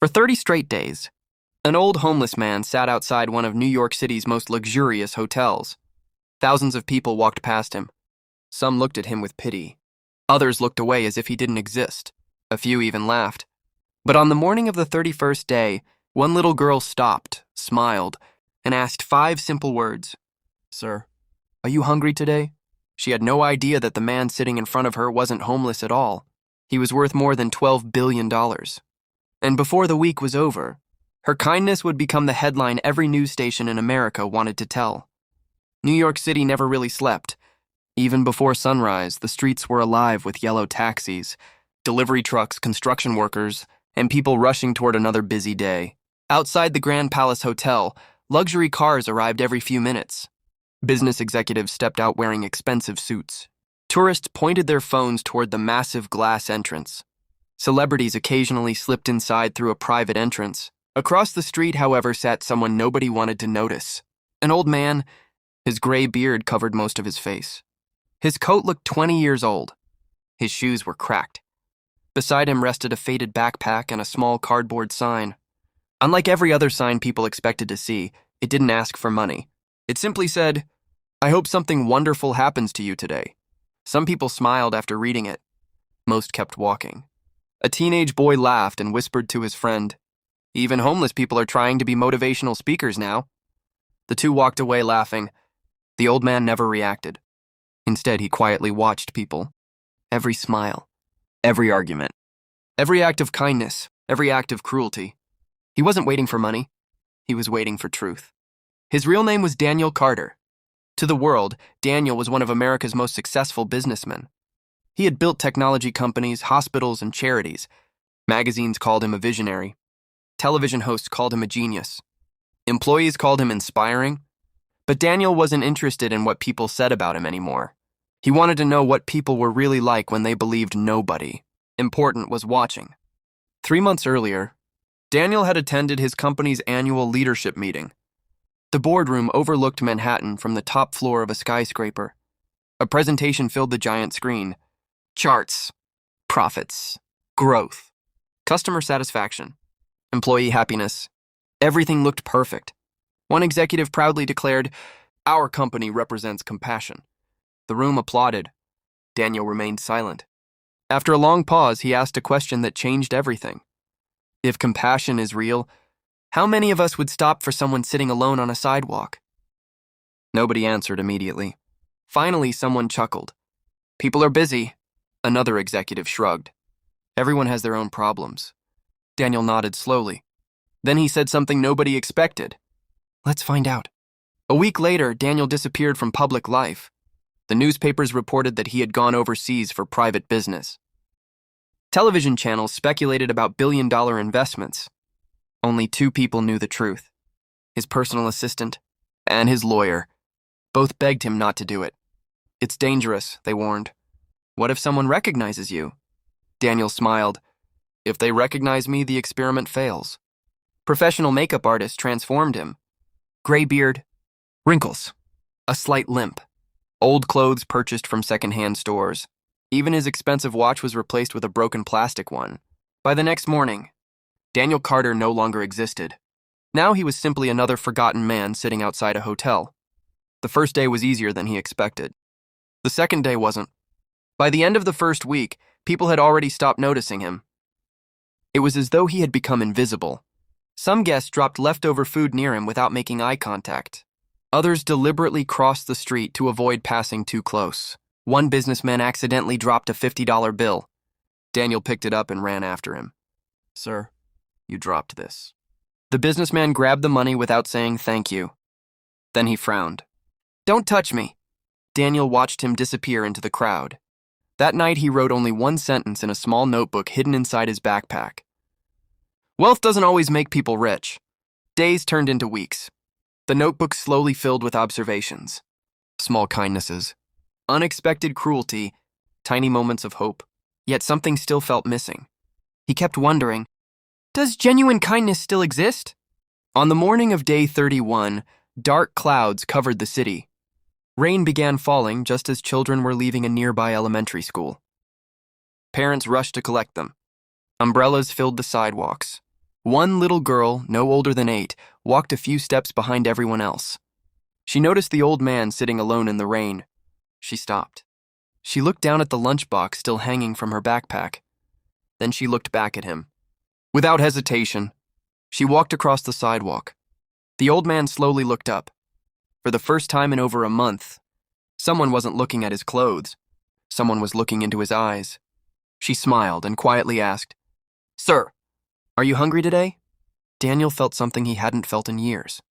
For 30 straight days, an old homeless man sat outside one of New York City's most luxurious hotels. Thousands of people walked past him. Some looked at him with pity. Others looked away as if he didn't exist. A few even laughed. But on the morning of the 31st day, one little girl stopped, smiled, and asked 5 simple words. "Sir, are you hungry today?" She had no idea that the man sitting in front of her wasn't homeless at all. He was worth more than $12 billion. And before the week was over, her kindness would become the headline every news station in America wanted to tell. New York City never really slept. Even before sunrise, the streets were alive with yellow taxis, delivery trucks, construction workers, and people rushing toward another busy day. Outside the Grand Palace Hotel, luxury cars arrived every few minutes. Business executives stepped out wearing expensive suits. Tourists pointed their phones toward the massive glass entrance. Celebrities occasionally slipped inside through a private entrance. Across the street, however, sat someone nobody wanted to notice. An old man. His gray beard covered most of his face. His coat looked 20 years old. His shoes were cracked. Beside him rested a faded backpack and a small cardboard sign. Unlike every other sign people expected to see, it didn't ask for money. It simply said, "I hope something wonderful happens to you today." Some people smiled after reading it. Most kept walking. A teenage boy laughed and whispered to his friend, "Even homeless people are trying to be motivational speakers now." The two walked away laughing. The old man never reacted. Instead, he quietly watched people. Every smile, every argument, every act of kindness, every act of cruelty. He wasn't waiting for money. He was waiting for truth. His real name was Daniel Carter. To the world, Daniel was one of America's most successful businessmen. He had built technology companies, hospitals, and charities. Magazines called him a visionary. Television hosts called him a genius. Employees called him inspiring. But Daniel wasn't interested in what people said about him anymore. He wanted to know what people were really like when they believed nobody important was watching. 3 months earlier, Daniel had attended his company's annual leadership meeting. The boardroom overlooked Manhattan from the top floor of a skyscraper. A presentation filled the giant screen. Charts, profits, growth, customer satisfaction, employee happiness. Everything looked perfect. One executive proudly declared, "Our company represents compassion." The room applauded. Daniel remained silent. After a long pause, he asked a question that changed everything. If compassion is real, how many of us would stop for someone sitting alone on a sidewalk? Nobody answered immediately. Finally, someone chuckled. "People are busy." Another executive shrugged. "Everyone has their own problems." Daniel nodded slowly. Then he said something nobody expected. "Let's find out." A week later, Daniel disappeared from public life. The newspapers reported that he had gone overseas for private business. Television channels speculated about billion-dollar investments. Only 2 people knew the truth: his personal assistant and his lawyer. Both begged him not to do it. "It's dangerous," they warned. "What if someone recognizes you?" Daniel smiled. "If they recognize me, the experiment fails." Professional makeup artists transformed him. Gray beard, wrinkles, a slight limp, old clothes purchased from secondhand stores. Even his expensive watch was replaced with a broken plastic one. By the next morning, Daniel Carter no longer existed. Now he was simply another forgotten man sitting outside a hotel. The first day was easier than he expected. The second day wasn't. By the end of the first week, people had already stopped noticing him. It was as though he had become invisible. Some guests dropped leftover food near him without making eye contact. Others deliberately crossed the street to avoid passing too close. One businessman accidentally dropped a $50 bill. Daniel picked it up and ran after him. "Sir, you dropped this." The businessman grabbed the money without saying thank you. Then he frowned. "Don't touch me." Daniel watched him disappear into the crowd. That night, he wrote only one sentence in a small notebook hidden inside his backpack. Wealth doesn't always make people rich. Days turned into weeks. The notebook slowly filled with observations. Small kindnesses, unexpected cruelty, tiny moments of hope. Yet something still felt missing. He kept wondering, does genuine kindness still exist? On the morning of day 31, dark clouds covered the city. Rain began falling just as children were leaving a nearby elementary school. Parents rushed to collect them. Umbrellas filled the sidewalks. One little girl, no older than 8, walked a few steps behind everyone else. She noticed the old man sitting alone in the rain. She stopped. She looked down at the lunchbox still hanging from her backpack. Then she looked back at him. Without hesitation, she walked across the sidewalk. The old man slowly looked up. For the first time in over a month, someone wasn't looking at his clothes. Someone was looking into his eyes. She smiled and quietly asked, "Sir, are you hungry today?" Daniel felt something he hadn't felt in years.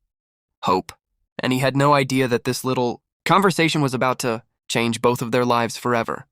Hope. And he had no idea that this little conversation was about to change both of their lives forever.